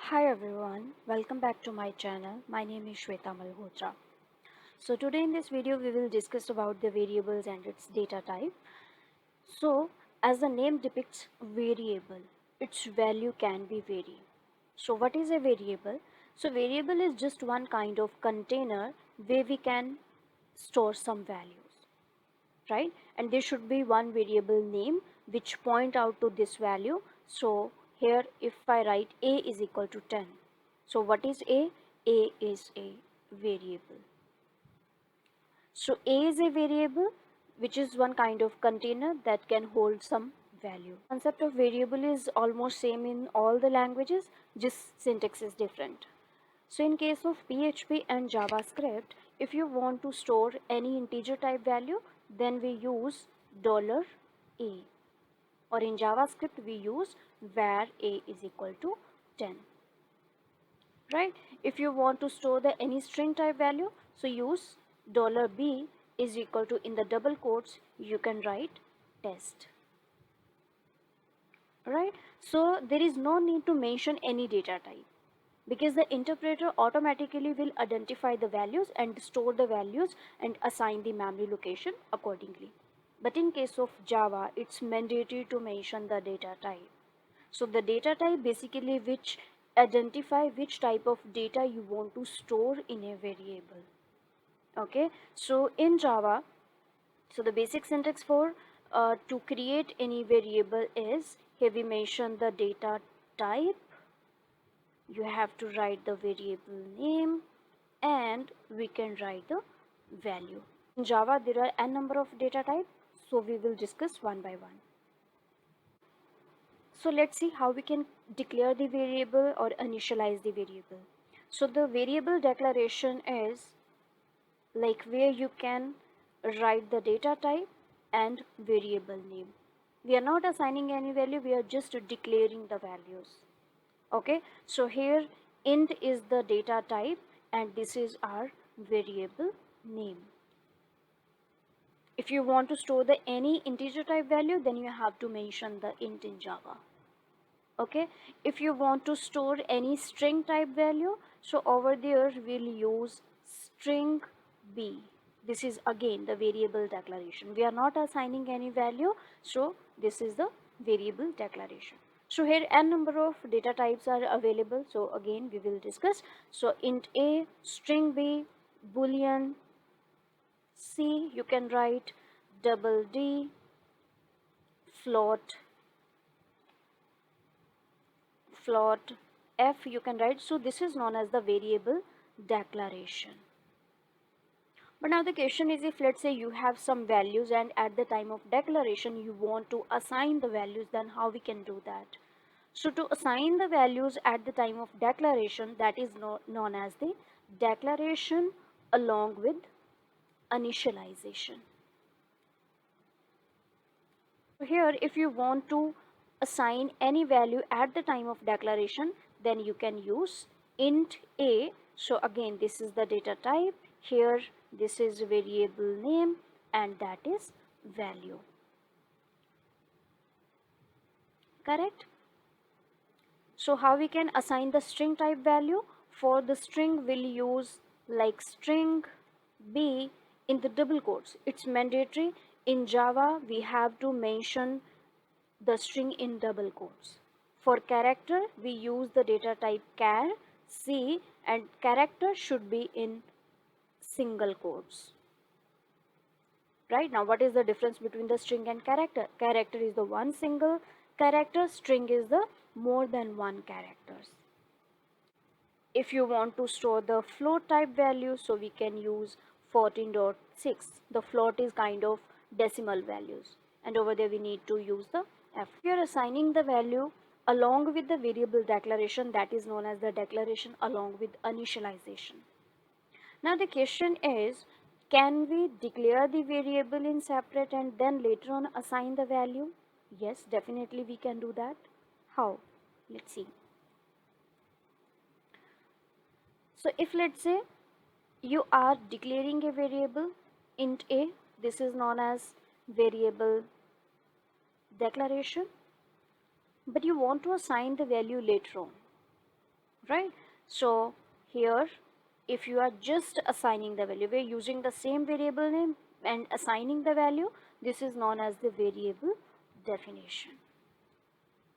Hi everyone, welcome back to my channel. My name is Shaveta Malhotra. So today in this video we will discuss about the variables and its data type. So as the name depicts variable, its value can be varied. So what is a variable? So variable is just one kind of container where we can store some values, right? And there should be one variable name which point out to this value. So here if I write a is equal to 10, so what is a? A is a variable. So a is a variable which is one kind of container that can hold some value. Concept of variable is almost same in all the languages, just syntax is different. So in case of PHP and JavaScript, if you want to store any integer type value, then we use $a. Or in JavaScript, we use var a is equal to 10. Right? If you want to store the any string type value, so use $b is equal to, in the double quotes, you can write test. Right? So there is no need to mention any data type, because the interpreter automatically will identify the values and store the values and assign the memory location accordingly. But in case of Java, it's mandatory to mention the data type. So the data type basically which identify which type of data you want to store in a variable. Okay, so in Java, so the basic syntax for to create any variable is, here we mention the data type, you have to write the variable name, and we can write the value. In Java there are n number of data types, so we will discuss one by one. So let's see how we can declare the variable or initialize the variable. So the variable declaration is like where you can write the data type and variable name. We are not assigning any value, we are just declaring the values. Okay, so here int is the data type and this is our variable name. If you want to store the any integer type value, then you have to mention the int in Java. Okay, if you want to store any string type value, so over there we'll use string b. This is again the variable declaration. We are not assigning any value, so this is the variable declaration. So here n number of data types are available, so again we will discuss. So int a, string b, boolean, c you can write, double d, float f you can write. So this is known as the variable declaration. But now the question is, if let's say you have some values and at the time of declaration you want to assign the values, then how we can do that? So to assign the values at the time of declaration, that is known as the declaration along with initialization. So here if you want to assign any value at the time of declaration, then you can use int a. So again this is the data type, here this is variable name, and that is value. Correct? So how we can assign the string type value? For the string we'll use like string b in the double quotes. It's mandatory. In Java we have to mention the string in double quotes. For character we use the data type char c, and character should be in single quotes. Right, now what is the difference between the string and character? Character is the one single character, string is the more than one characters. If you want to store the float type value, so we can use 14.6. The float is kind of decimal values, and over there we need to use the f. We are assigning the value along with the variable declaration, that is known as the declaration along with initialization. Now the question is, can we declare the variable in separate and then later on assign the value? Yes, definitely we can do that. How? Let's see. So if let's say you are declaring a variable int a, this is known as variable declaration, but you want to assign the value later on. right? So here, if you are just assigning the value, we're using the same variable name and assigning the value, this is known as the variable definition.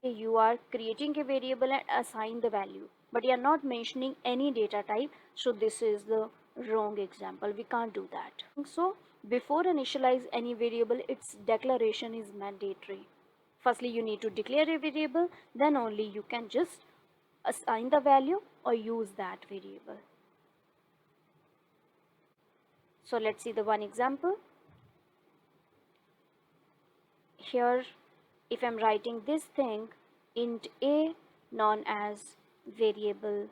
You are creating a variable and assign the value, but you are not mentioning any data type, so this is the wrong example. We can't do that. So before initialize any variable, its declaration is mandatory. Firstly, you need to declare a variable, then only you can just assign the value or use that variable. So let's see the one example. Here, if I'm writing this thing, int a, known as variable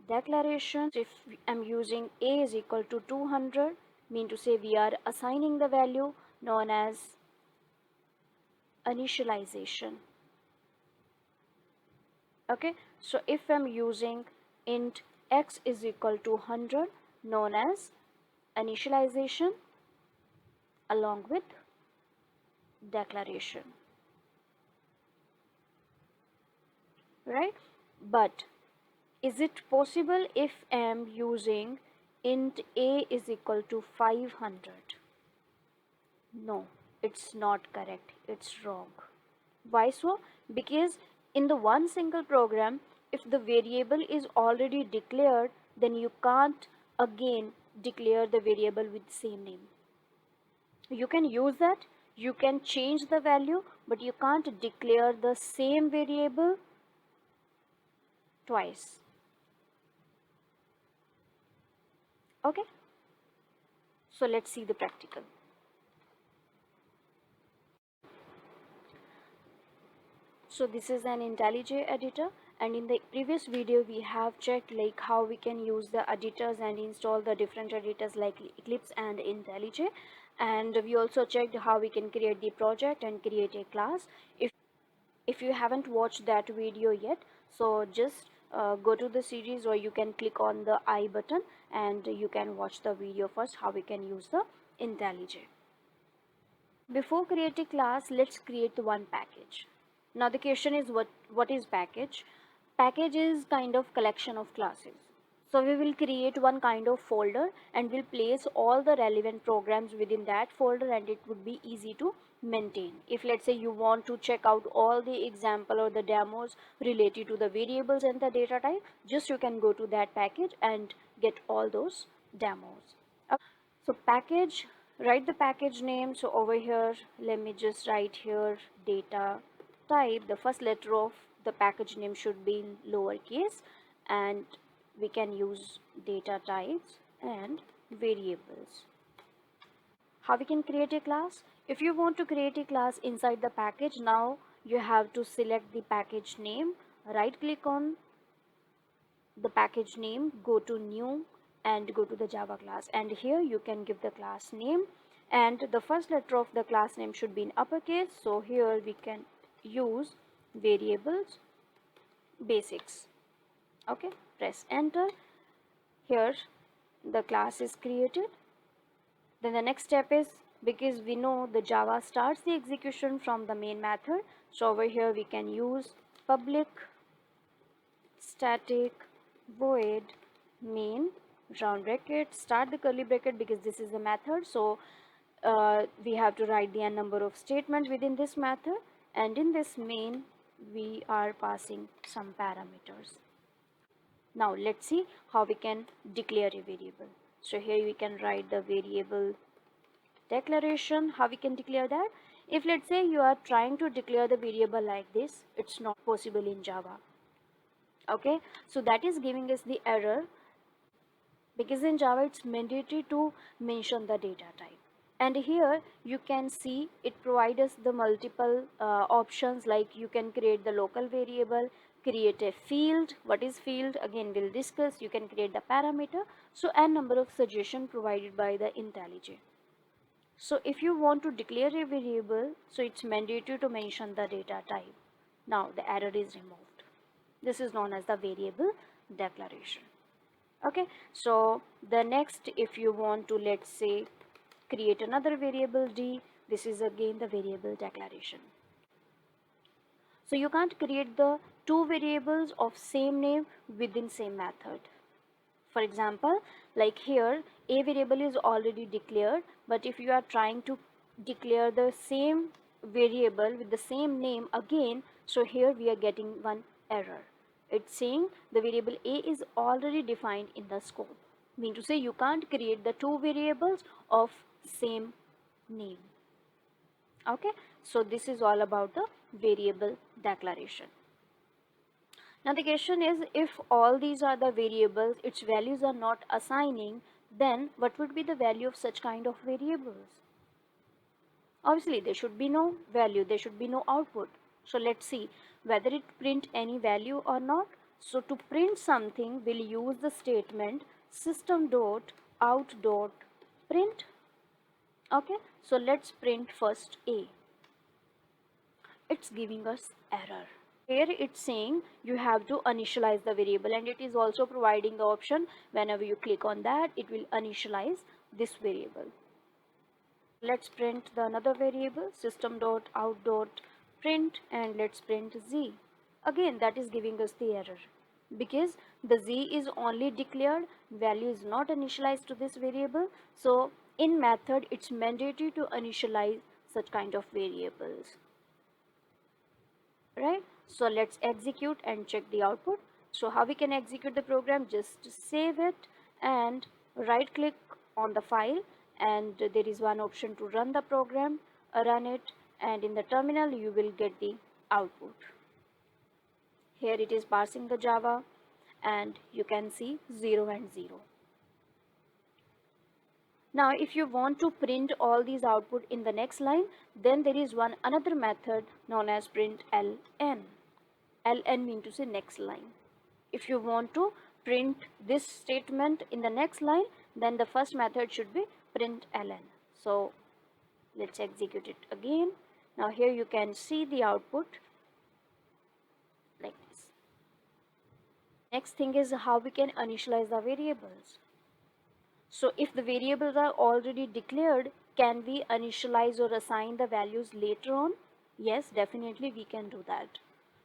declaration, if I'm using a is equal to 200, mean to say we are assigning the value known as initialization. Okay, so if I'm using int x is equal to 100, known as initialization along with declaration, right? But is it possible if I am using int a is equal to 500? No, it's not correct. It's wrong. Why so? Because in the one single program, if the variable is already declared, then you can't again declare the variable with the same name. You can use that, you can change the value, but you can't declare the same variable twice. Okay, so let's see the practical. So this is an IntelliJ editor, and in the previous video we have checked like how we can use the editors and install the different editors like Eclipse and IntelliJ, and we also checked how we can create the project and create a class. If you haven't watched that video yet, so just go to the series, or you can click on the I button and you can watch the video first how we can use the IntelliJ. Before creating class, let's create one package. Now the question is what is package? Package is kind of collection of classes. So we will create one kind of folder and we'll place all the relevant programs within that folder, and it would be easy to maintain. If let's say you want to check out all the example or the demos related to the variables and the data type, just you can go to that package and get all those demos. So package, write the package name. So over here, let me just write here data type. The first letter of the package name should be in lowercase, and we can use data types and variables. How we can create a class? If you want to create a class inside the package, now you have to select the package name, right click on the package name, go to new and go to the Java class, and here you can give the class name, and the first letter of the class name should be in uppercase. So here we can use variables basics. Okay, press enter. Here the class is created. Then the next step is, because we know the Java starts the execution from the main method, so over here we can use public static void main round bracket, start the curly bracket because this is a method. So we have to write the n number of statements within this method, and in this main we are passing some parameters. Now let's see how we can declare a variable. So here we can write the variable declaration. How we can declare that? If let's say you are trying to declare the variable like this, it's not possible in Java. Okay, so that is giving us the error, because in Java it's mandatory to mention the data type. And here you can see it provides us the multiple options, like you can create the local variable, create a field. What is field? Again we'll discuss. You can create the parameter. So n number of suggestions provided by the IntelliJ. So if you want to declare a variable, so it's mandatory to mention the data type. Now the error is removed. This is known as the variable declaration. Okay, so the next, if you want to, let's say, create another variable d, this is again the variable declaration. So you can't create the two variables of same name within same method. For example, like here, a variable is already declared, but if you are trying to declare the same variable with the same name again, so here we are getting one error. It's saying the variable a is already defined in the scope. Mean to say you can't create the two variables of same name. Okay, so this is all about the variable declaration. Now the question is, if all these are the variables, its values are not assigning, then what would be the value of such kind of variables? Obviously there should be no value, there should be no output. So let's see whether it print any value or not. So to print something, we'll use the statement system.out.print. Okay, so let's print first a. It's giving us error. Here it's saying you have to initialize the variable, and it is also providing the option whenever you click on that it will initialize this variable. Let's print the another variable system.out.print and let's print z. Again that is giving us the error because the z is only declared, value is not initialized to this variable. So in method it's mandatory to initialize such kind of variables, right? So let's execute and check the output. So how we can execute the program? Just save it and right click on the file, and there is one option to run the program, run it, and in the terminal you will get the output. Here it is parsing the Java and you can see 0 and 0. Now if you want to print all these output in the next line, then there is one another method known as print ln. Ln means to say next line. If you want to print this statement in the next line, then the first method should be print ln. So let's execute it again. Now here you can see the output like this. Next thing is how we can initialize the variables. So if the variables are already declared, can we initialize or assign the values later on? Yes, definitely we can do that.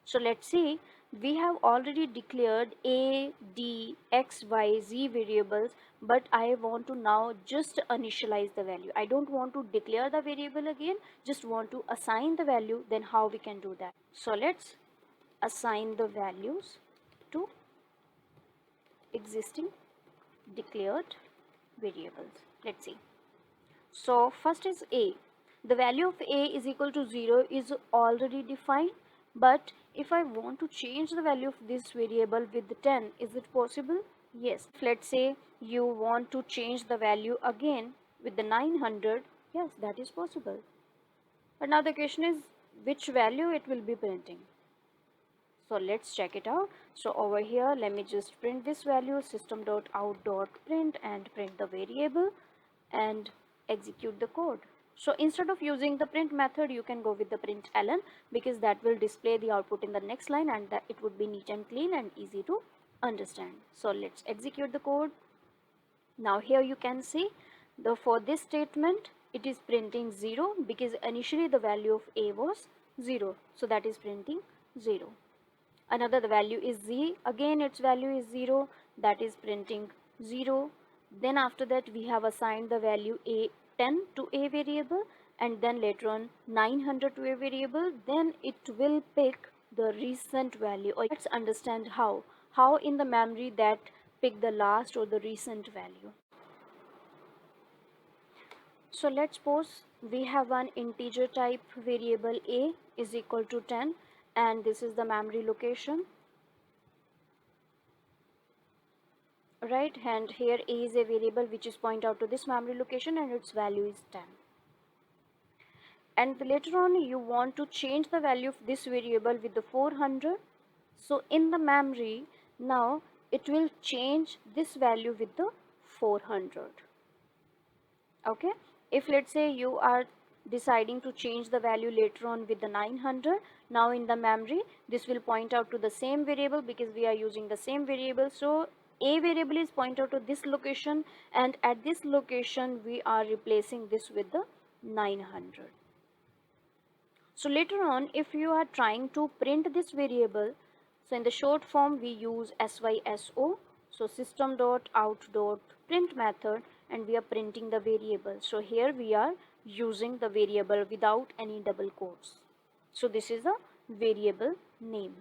So let's see, we have already declared a, d, x, y, z variables, but I want to now just initialize the value. I don't want to declare the variable again, just want to assign the value. Then how we can do that? So let's assign the values to existing declared variables. Let's see. So first is a. The value of a is equal to 0 is already defined, but if I want to change the value of this variable with the 10, is it possible? Yes. Let's say you want to change the value again with the 900, yes, that is possible. But now the question is which value it will be printing. So let's check it out. So over here, let me just print this value system.out.print and print the variable and execute the code. So instead of using the print method, you can go with the print ln, because that will display the output in the next line and that it would be neat and clean and easy to understand. So let's execute the code. Now here you can see for this statement it is printing 0 because initially the value of a was 0. So that is printing 0. Another the value is z, again its value is 0, that is printing 0. Then after that we have assigned the value a10 to a variable, and then later on 900 to a variable. Then it will pick the recent value, or let's understand how in the memory that pick the last or the recent value. So let's suppose we have one integer type variable a is equal to 10, and this is the memory location, right? And here a is a variable which is point out to this memory location and its value is 10. And later on you want to change the value of this variable with the 400. So in the memory now it will change this value with the 400. Okay, if let's say you are deciding to change the value later on with the 900, now in the memory this will point out to the same variable because we are using the same variable. So a variable is point out to this location, and at this location we are replacing this with the 900. So later on if you are trying to print this variable, So in the short form we use syso, so system.out.print method, and we are printing the variable. So here we are using the variable without any double quotes. So this is a variable name.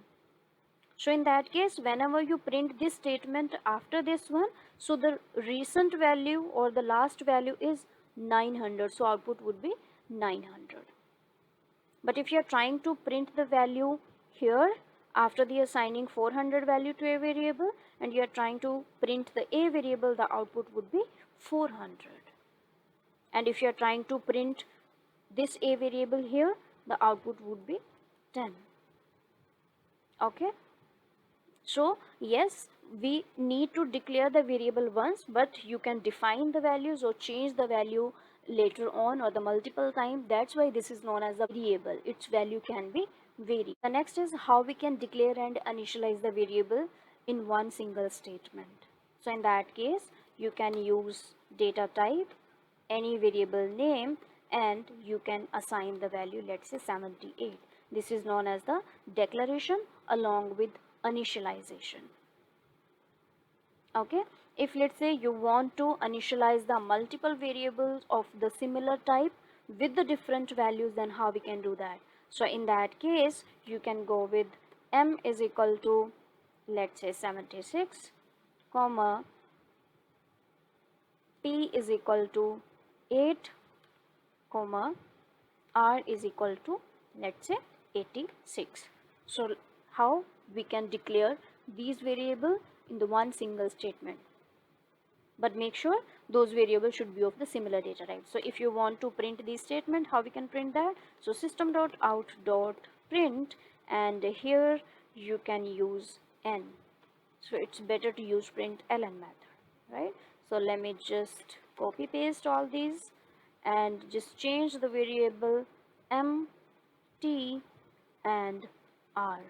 So in that case, whenever you print this statement after this one, so the recent value or the last value is 900, so output would be 900. But if you are trying to print the value here after the assigning 400 value to a variable, and you are trying to print the a variable, the output would be 400. And if you are trying to print this a variable here, the output would be 10. Okay. So yes, we need to declare the variable once, but you can define the values or change the value later on or the multiple time. That's why this is known as a variable. Its value can be varied. The next is how we can declare and initialize the variable in one single statement. So in that case, you can use data type, any variable name, and you can assign the value, let's say 78. This is known as the declaration along with initialization. Okay, if let's say you want to initialize the multiple variables of the similar type with the different values, then how we can do that? So in that case, you can go with m is equal to, let's say 76, comma p is equal to 8, comma r is equal to, let's say 86. So how we can declare these variables in the one single statement, but make sure those variables should be of the similar data type. So if you want to print this statement, how we can print that? So system.out.print, and here you can use n. So it's better to use println method, right? So let me just copy paste all these and just change the variable m, t, and r.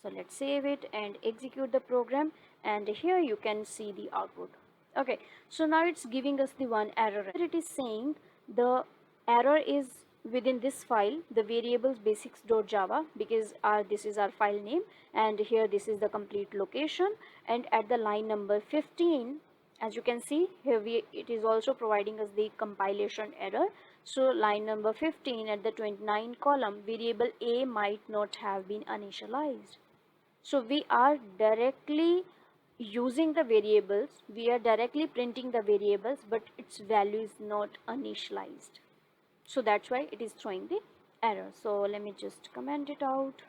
So let's save it and execute the program, and here you can see the output. Okay, so now it's giving us the one error. It is saying the error is within this file, the variables basics.java, because this is our file name, and here this is the complete location, and at the line number 15, as you can see here, it is also providing us the compilation error. So line number 15 at the 29 column, variable a might not have been initialized. So we are directly using the variables, we are directly printing the variables, but its value is not initialized. So that's why it is throwing the error. So let me just comment it out.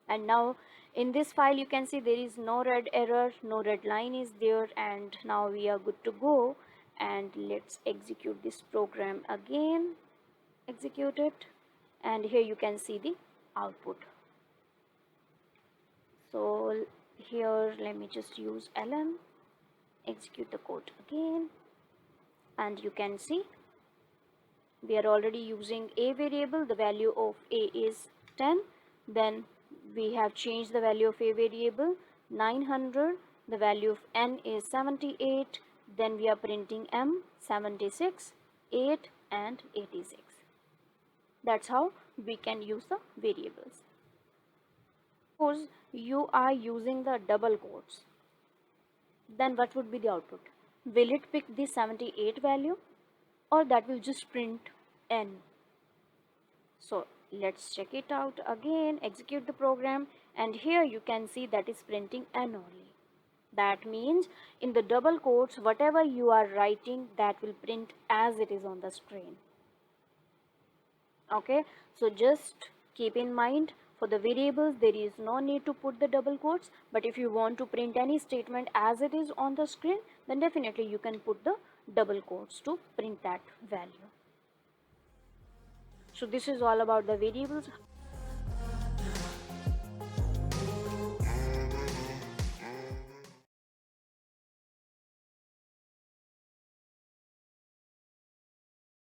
And now in this file you can see there is no red error, no red line is there, and now we are good to go. And let's execute this program again, execute it, and here you can see the output. So here let me just use lm, execute the code again, and you can see we are already using a variable, the value of a is 10, then we have changed the value of a variable 900, the value of n is 78, then we are printing m 76, 8 and 86. That's how we can use the variables. Suppose you are using the double quotes, then what would be the output? Will it pick the 78 value, or that will just print n? So let's check it out again, execute the program, and here you can see that is printing n only. That means in the double quotes, whatever you are writing, that will print as it is on the screen. Okay, so just keep in mind, for the variables there is no need to put the double quotes, but if you want to print any statement as it is on the screen, then definitely you can put the double quotes to print that value. So this is all about the variables.